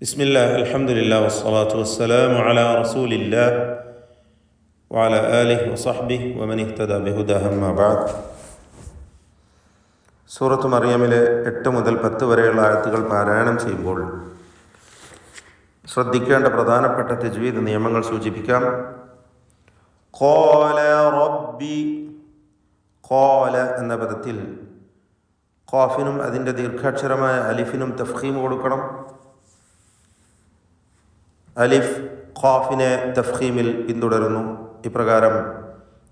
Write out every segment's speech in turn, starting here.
ബിസ്മില്ലാഹ് അൽഹംദുലില്ലാഹി വസ്സലാത്തു വസ്സലാമു അലാ റസൂലില്ലാഹ് വഅലാ ആലിഹി വസഹ്ബിഹി വമൻ ഇഹ്തദാ ബിഹുദാഹു അമ്മാ ബഅദ്. സൂറത്ത് മറിയമിലെ 8 മുതൽ 10 വരെയുള്ള ആയത്തുകൾ പാരായണം ചെയ്യുമ്പോൾ ശ്രദ്ധിക്കേണ്ട പ്രധാനപ്പെട്ട തജ്വീദ് നിയമങ്ങൾ സൂചിപ്പിക്കാം. ഖാല റബ്ബി, ഖാല എന്ന പദത്തിൽ ഖാഫിനും അതിൻ്റെ ദീർഘാക്ഷരമായ അലിഫിനും തഫ്ഖീം കൊടുക്കണം. അലിഫ് ഖാഫിനെ തഫ്ഖീമിൽ പിന്തുടരുന്നു. ഇപ്രകാരം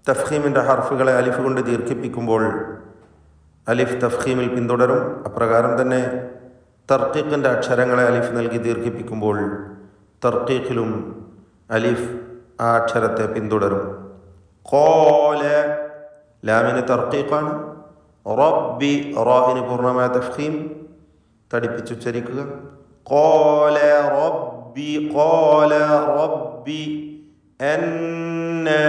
തഫ്ഖീമിൻ്റെ ഹർഫുകളെ അലിഫ് കൊണ്ട് ദീർഘിപ്പിക്കുമ്പോൾ അലിഫ് തഫ്ഖീമിൽ പിന്തുടരും. അപ്രകാരം തന്നെ തർക്കീഖിൻ്റെ അക്ഷരങ്ങളെ അലിഫ് നൽകി ദീർഘിപ്പിക്കുമ്പോൾ തർക്കീഖിലും അലിഫ് ആ അക്ഷരത്തെ പിന്തുടരും. ഖാല ലാമിന് തർക്കീഖാണ്. റബ്ബി റാഇന് പൂർണ്ണമായ തഫ്ഖീം തടിപ്പിച്ചുച്ചരിക്കുക. ഖാല റബ്ബി, ഖാല റബ്ബി അന്നാ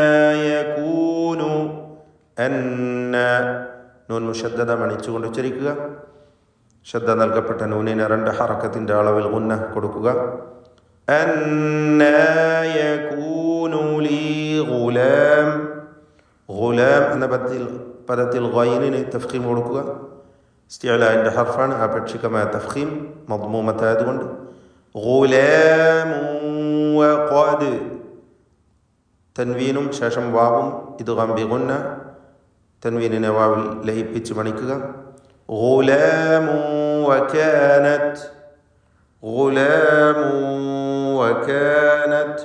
യകൂനു, അന്നാ നൂൻ മുശദ്ദദ മണിച്ചുകൊണ്ട് ഉച്ചരിക്കുക. ശ്രദ്ധ നൽകപ്പെട്ട നൂനിന് 2 ഹറക്കത്തിൻ്റെ അളവിൽ ഗുന്ന കൊടുക്കുക. അന്നാ യകൂനു ലീ ഗുലാം, ഗുലാം എന്ന പദത്തിൽ ഗൈനിന് തഫ്ഖീം കൊടുക്കുക. ഇസ്തിഅലാഇൻ്റെ ഹർഫാണ്, ആപേക്ഷികമായ തഫ്ഖീം മദ്മൂമത്തായതുകൊണ്ട്. ഗുലാമു വഖദ്, തൻവീനും ശേഷം വാവും ഇദ്ഗാം ബിഗുന്ന, തൻവീനിനെ വാവിൽ ലയിപ്പിച്ച് മണിക്കുക. ഗുലാമു വകാനത്, ഗുലാമു വകാനത്,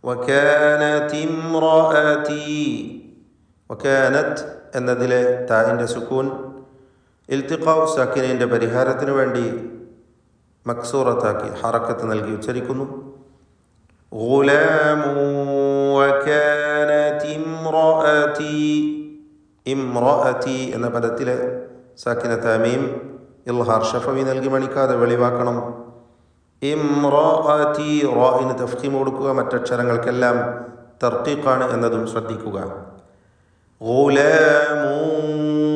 വകാനത് ഇംറഅതി, വകാനത് എന്നതിലെ താഇൻ്റെ സുക്കൂൻ ഇൽത്തിഖാഉ സാക്കിനിൻ്റെ പരിഹാരത്തിന് വേണ്ടി മക്സൂറത്താക്കി ഹറക്കത്ത് നൽകി ഉച്ചരിക്കുന്നു. ഗുലാമു വകാനത് ഇംറഅതി, ഇംറഅതി എന്ന പദത്തിലെ സാക്കിന തമീം ഇൽഹാർ ഷഫവി നൽകി മണിക്കാതെ വെളിവാക്കണം. ഇംറഅതി റാഇന് തഫ്ഖീം കൊടുക്കുക. മറ്റക്ഷരങ്ങൾക്കെല്ലാം തർക്കീഖാണ് എന്നതും ശ്രദ്ധിക്കുക. ഗുലാമു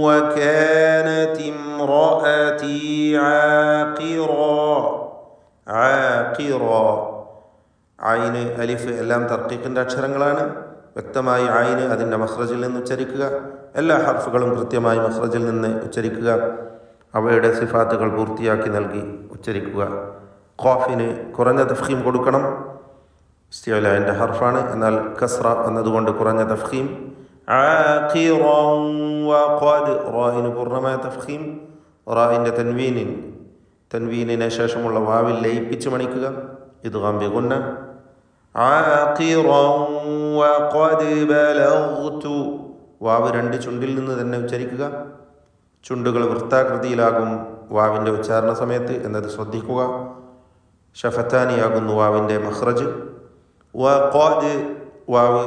വകാനത് ഇംറഅതി ആഖിറ, ആഖിറ, ഐന് അലിഫ് എല്ലാം തർക്കീഖിൻ്റെ അക്ഷരങ്ങളാണ്. വ്യക്തമായി ഐന് അതിൻ്റെ മഖ്റജിൽ നിന്ന് ഉച്ചരിക്കുക. എല്ലാ ഹർഫുകളും കൃത്യമായി മഖ്റജിൽ നിന്ന് ഉച്ചരിക്കുക. അവയുടെ സിഫാത്തുകൾ പൂർത്തിയാക്കി നൽകി ഉച്ചരിക്കുക. ഖാഫിന് കുറഞ്ഞ തഫ്ഖീം കൊടുക്കണം. ഇസ്തിഅലാഇൻ്റെ ഹർഫാണ്, എന്നാൽ കസ്റ എന്നതുകൊണ്ട് കുറഞ്ഞ തഫ്ഖീം. ആഖിറൻ വഖദ് റാഇന് പൂർണ്ണമായ തഫ്ഖീം. റാഇൻ്റെ തൻവീനിനെ ശേഷമുള്ള വാവിൽ ലയിപ്പിച്ച് മണിക്കുക. ഇദ്ഗാം ബിഗുന്ന. ആഖിറൻ വഖദ് ബലഗ്തു, വാവ് 2 ചുണ്ടിൽ നിന്ന് തന്നെ ഉച്ചരിക്കുക. ചുണ്ടുകൾ വൃത്താകൃതിയിലാകും വാവിൻ്റെ ഉച്ചാരണ സമയത്ത് എന്നത് ശ്രദ്ധിക്കുക. ഷഫത്താനിയാകുന്നു വാവിൻ്റെ മഖ്റജ്. വഖദ് വാവ്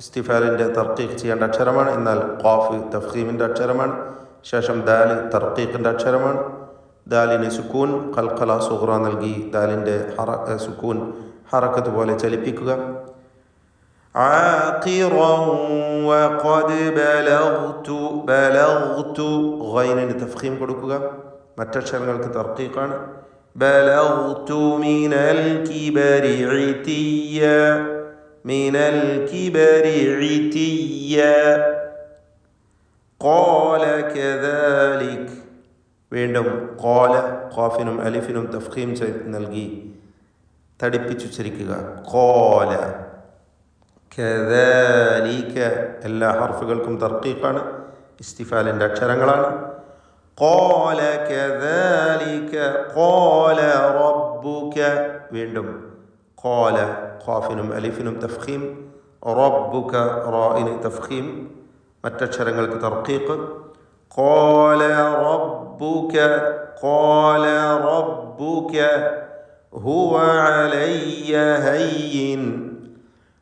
ഇസ്തിഫാലിൻ്റെ തർക്കീഖ് ചെയ്യേണ്ട അക്ഷരമാണ്, എന്നാൽ ഖാഫ് തഫ്ഖീമിൻ്റെ അക്ഷരമാണ്. ശേഷം ദാൽ തർക്കീഖിൻ്റെ അക്ഷരമാണ്. ദാലിന് സുക്കൂൻ ഖൽഖല സുഗ്റ നൽകി ദാലിൻ്റെ സുക്കൂൻ ഹറക്കത്ത് പോലെ ചലിപ്പിക്കുക. ആഖിറൻ വഖദ് ബലഗ്തു, ബലഗ്തു ഗൈനിന് തഫ്ഖീം കൊടുക്കുക. മറ്റക്ഷരങ്ങൾക്ക് തർക്കീഖാണ്. ബലഗ്തു മിനൽ കിബരി ഇതിയ, മിനൽ കിബരി ഇതിയ. ഖാല കദാലിക്, വീണ്ടും ഖാല ഖാഫിനും അലിഫിനും തഫ്ഖീം നൽകി തടിപ്പിച്ചുച്ചരിക്കുക. ഖാല കദാലിക, എല്ലാ ഹർഫുകൾക്കും തർക്കീഖാണ്, ഇസ്തിഫാലിൻ്റെ അക്ഷരങ്ങളാണ്. ഖാല കദാലിക ഖാല റബ്ബുക, വീണ്ടും ഖാല ഖാഫിനും അലിഫിനും തഫ്ഖീം. റബ്ബുക റാഇന് തഫ്ഖീം, മറ്റക്ഷരങ്ങൾക്ക് തർക്കീഖ്. ഖാല റബ്ബുക, ഖാല റബ്ബുക ഹുവ അലയ്യ ഹയ്യിൻ,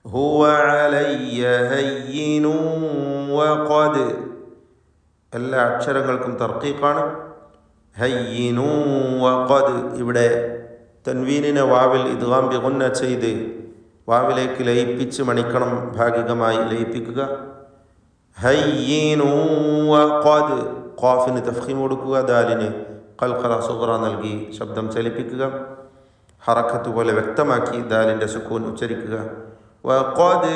ഹുവ അലയ്യ ഹയ്യിനു വഖദ്, എല്ലാ അക്ഷരങ്ങൾക്കും തർക്കീഖാണ്. ഹയ്യിനു വഖദ്, ഇവിടെ തൻവീനിനെ വാവിൽ ഇദ്ഗാം ബിഗുന്ന ചെയ്ത് വാവിലേക്ക് ലയിപ്പിച്ച് മണിക്കണം, ഭാഗികമായി ലയിപ്പിക്കുക. ഹയ്യിനു വഖദ് ഖാഫിന് തഫ്ഖീം കൊടുക്കുക, ദാലിന് ഖൽഖല സുഗ്റ നൽകി ശബ്ദം ചലിപ്പിക്കുക, ഹറക്കത്ത് പോലെ വ്യക്തമാക്കി ദാലിൻ്റെ സുക്കൂൻ ഉച്ചരിക്കുക. വഖദ്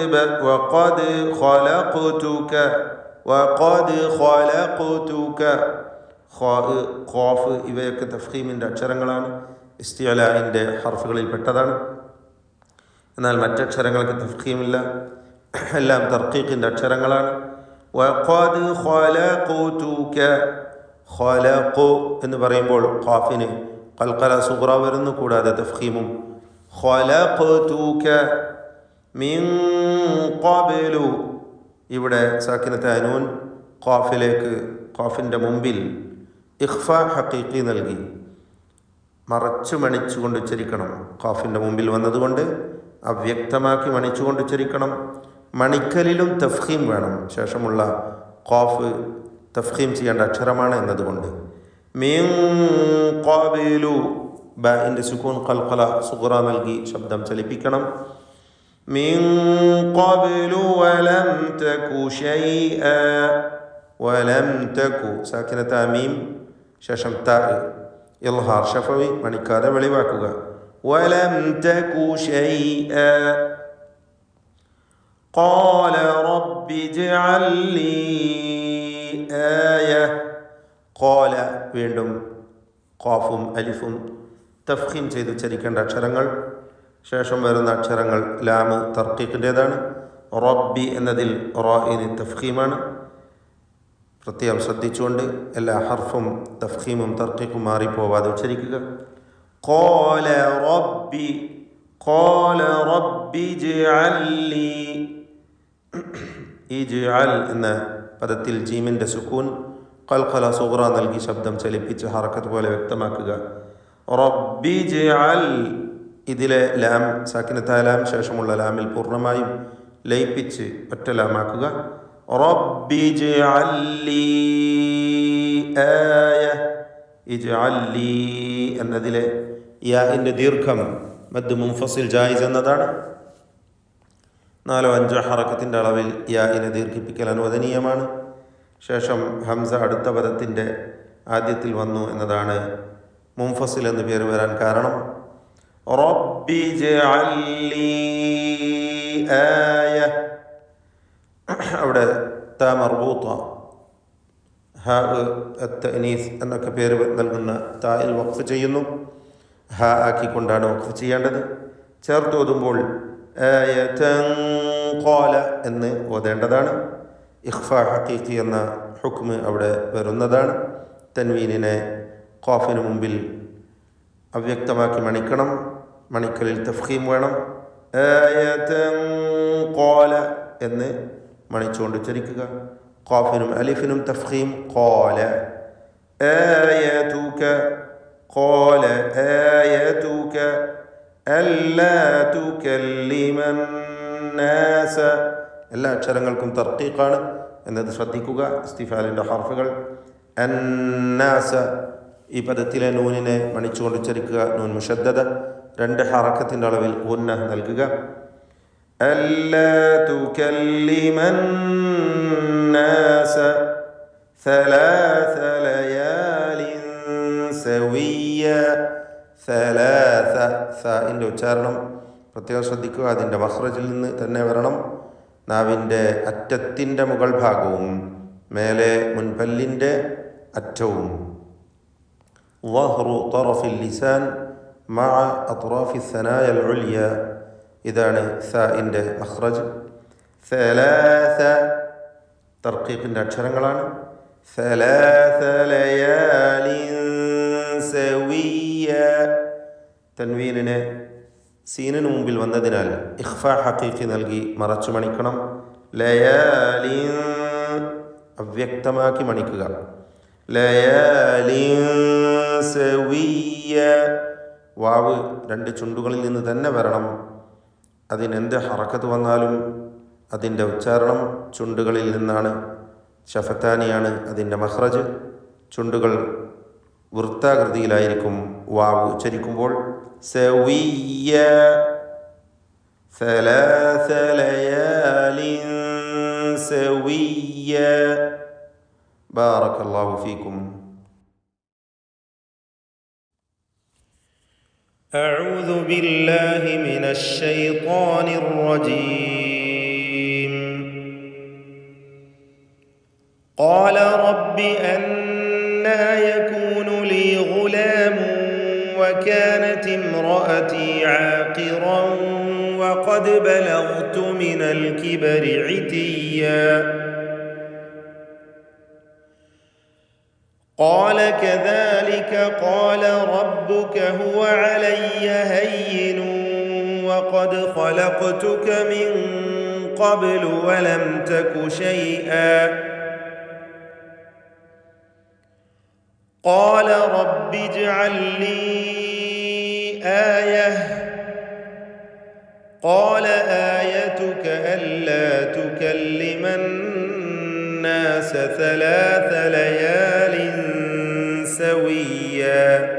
ഖലഖതുക വഖദ് ഖലഖതുക. ഖാഫ് ഇവയൊക്കെ തഫ്ഖീമിൻ്റെ അക്ഷരങ്ങളാണ്, ഇസ്തിഅലാഇൻ്റെ ഹർഫുകളിൽ പെട്ടതാണ്. എന്നാൽ മറ്റക്ഷരങ്ങൾക്ക് തഫ്ഖീമില്ല, എല്ലാം തർക്കീഖിൻ്റെ അക്ഷരങ്ങളാണ്. വഖദ് ഖലഖതുക, ഖലഖു എന്ന് പറയുമ്പോൾ ഖാഫിന് ഖൽഖല സുഗ്റ വരുന്നു, കൂടാതെ തഫ്ഖീമും. ഖലഖതുക മിൻ ഖബ്ലു, ഇവിടെ സാക്കിനത്തായ നൂൻ ഖാഫിലേക്ക് ഖാഫിൻ്റെ മുമ്പിൽ ഇഖ്ഫാ ഹഖീഖി നൽകി മറച്ചു മണിച്ചുകൊണ്ട് ഉച്ചരിക്കണം. ഖാഫിൻ്റെ മുമ്പിൽ വന്നതുകൊണ്ട് അവ്യക്തമാക്കി മണിച്ചുകൊണ്ട് ഉച്ചരിക്കണം. മണിക്കലിലും തഫ്ഖീം വേണം, ശേഷമുള്ള ഖാഫ് തഫ്ഖീം ചെയ്യേണ്ട അക്ഷരമാണ് എന്നതുകൊണ്ട്. മിൻ ഖബ്ലു, ബാഇൻ്റെ സുകൂൻ ഖൽഖല സുഗ്റ നൽകി ശബ്ദം ചലിപ്പിക്കണം. മിൻ ഖബ്ലു വലം തകു ശൈഅ, വലം തകു സാക്കിനത്തായ മീം ശേഷം താ ഇൽഹാർ ഷഫവി മണിക്കാതെ വെളിവാക്കുക. വലം തകു ശൈഅ. ഖാല റബ്ബി ഇജ്അൽ ലീ ആയ. ഖാല വീണ്ടും ഖാഫും അലിഫും തഫ്ഖീം ചെയ്ത് ഉച്ചരിക്കേണ്ട അക്ഷരങ്ങൾ, ശേഷം വരുന്ന അക്ഷരങ്ങൾ ലാമ് തർക്കീഖിൻ്റേതാണ്. റബ്ബി എന്നതിൽ റാഇന് തഫ്ഖീമാണ്. പ്രത്യേകം ശ്രദ്ധിച്ചുകൊണ്ട് എല്ലാ ഹർഫും തഫ്ഖീമും തർക്കീഖും മാറിപ്പോവാതെ ഉച്ചരിക്കുക. ഖാല റബ്ബി, ഖാല റബ്ബി ഇജ്അൽ ലീ. ഇജ്അൽ എന്ന പദത്തിൽ ജീമിൻ്റെ സുക്കൂൻ ഖൽഖല സുഗ്റ നൽകി ശബ്ദം ചലിപ്പിച്ച് ഹറക്കത്ത് പോലെ വ്യക്തമാക്കുക. റബ്ബി ഇജ്അൽ, ഇതിലെ ലാം സാക്കിനത്തായ ലാം ശേഷമുള്ള ലാമിൽ പൂർണ്ണമായും ലയിപ്പിച്ച് ഒറ്റ ലാമാക്കുക. റബ്ബി ഇജ്അൽ ലീ ആയ. ഇജ്അൽ ലീ എന്നതിലെ യാഇൻ്റെ ദീർഘം മദ് മുൻഫസിൽ ജായിസ് എന്നതാണ്. 4-5 ഹറക്കത്തിൻ്റെ അളവിൽ യാഇനെ ദീർഘിപ്പിക്കൽ അനുവദനീയമാണ്. ശേഷം ഹംസ അടുത്ത പദത്തിൻ്റെ ആദ്യത്തിൽ വന്നു എന്നതാണ് മുൻഫസിൽ എന്ന് പേര് വരാൻ കാരണം. റബ്ബി ഇജ്അൽ ലീ ആയ, അവിടെ താ മർബൂത്ത ഹാ അത്തനീസ് എന്നൊക്കെ പേര് നൽകുന്ന തായിൽ വഖഫ് ചെയ്യുന്നു. ഹാ ആക്കിക്കൊണ്ടാണ് വഖഫ് ചെയ്യേണ്ടത്. ചേർത്തോതുമ്പോൾ ആയതൻ ഖാല എന്ന് ഓതേണ്ടതാണ്. ഇഖ്ഫാ ഹഖീഖി എന്ന ഹുക്മ് അവിടെ വരുന്നതാണ്. തൻവീനിനെ ഖാഫിന് മുമ്പിൽ അവ്യക്തമാക്കി മണിക്കണം. മണിക്കലിൽ തഫ്ഖീം വേണം. ആയതൻ ഖാല എന്ന് മണിച്ചുകൊണ്ട് ഉച്ചരിക്കുക. ഖാഫിനും അലിഫിനും തഫ്ഖീം. ഖാല ആയതുക, ഖാല ആയതുക അല്ലാ തുകല്ലിമൻ നാസ. എല്ലാ അക്ഷരങ്ങൾക്കും തർക്കീഖാണ് എന്നത് ശ്രദ്ധിക്കുക. ഇസ്തിഫാലിൻ്റെ ഹർഫുകൾ. അന്നാസ, ഈ പദത്തിലെ നൂനിനെ മണിച്ചുകൊണ്ട് ഉച്ചരിക്കുക. നൂൻ മുഷദ്ദദ 2 ഹറക്കത്തിൻ്റെ അളവിൽ ഗുന്ന നൽകുക. അല്ലാ തുകല്ലിമൻ നാസ ثلاث ليال سويا. ثلاث, സാഇൻ്റെ ഉച്ചാരണം പ്രത്യേകം ശ്രദ്ധിക്കുക. അതിൻ്റെ മഖ്റജിൽ നിന്ന് തന്നെ വരണം. നാവിൻ്റെ അറ്റത്തിൻ്റെ മുകൾ ഭാഗവും മേലെ മുൻപല്ലിൻ്റെ അറ്റവും. ളഹ്റു തറഫിൽ ലിസാൻ മഅ അത്റാഫി സനായ അൽ ഉൽയ, ഇതാണ് സാഇൻ്റെ മഖ്റജ്. സലാസ തർക്കീഖിൻ്റെ അക്ഷരങ്ങളാണ്. സലാസ ലയാലിൻ സവിയ, തൻവീനിനെ സീനിന് മുമ്പിൽ വന്നതിനാൽ ഇഖ്ഫാ ഹഖീഖി നൽകി മറച്ചു മണിക്കണം. ലയാലിൻ അവ്യക്തമാക്കി മണിക്കുക. ലയാലിൻ സവിയ, വാവ് 2 ചുണ്ടുകളിൽ നിന്ന് തന്നെ വരണം. അതിനെന്ത് ഹറക്കത്ത് വന്നാലും അതിൻ്റെ ഉച്ചാരണം ചുണ്ടുകളിൽ നിന്നാണ്. ഷഫത്താനിയാണ് അതിൻ്റെ മഖ്റജ്. ചുണ്ടുകൾ വൃത്താകൃതിയിലായിരിക്കും വാവ് ഉച്ചരിക്കുമ്പോൾ. സവിയ സലാസ ലയാലിൻ സവിയ. بارك الله فيكم. أعوذ بالله من الشيطان الرجيم. قال رب أنى يكون لي غلام وكانت امرأتي عاقرا وقد بلغت من الكبر عتيا. قال كذلك قال ربك هو علي هين وقد خلقتك من قبل ولم تك شيئا. قال رب اجعل لي آية. قال آيتك ألا تكلم الناس 3 ليال سويا.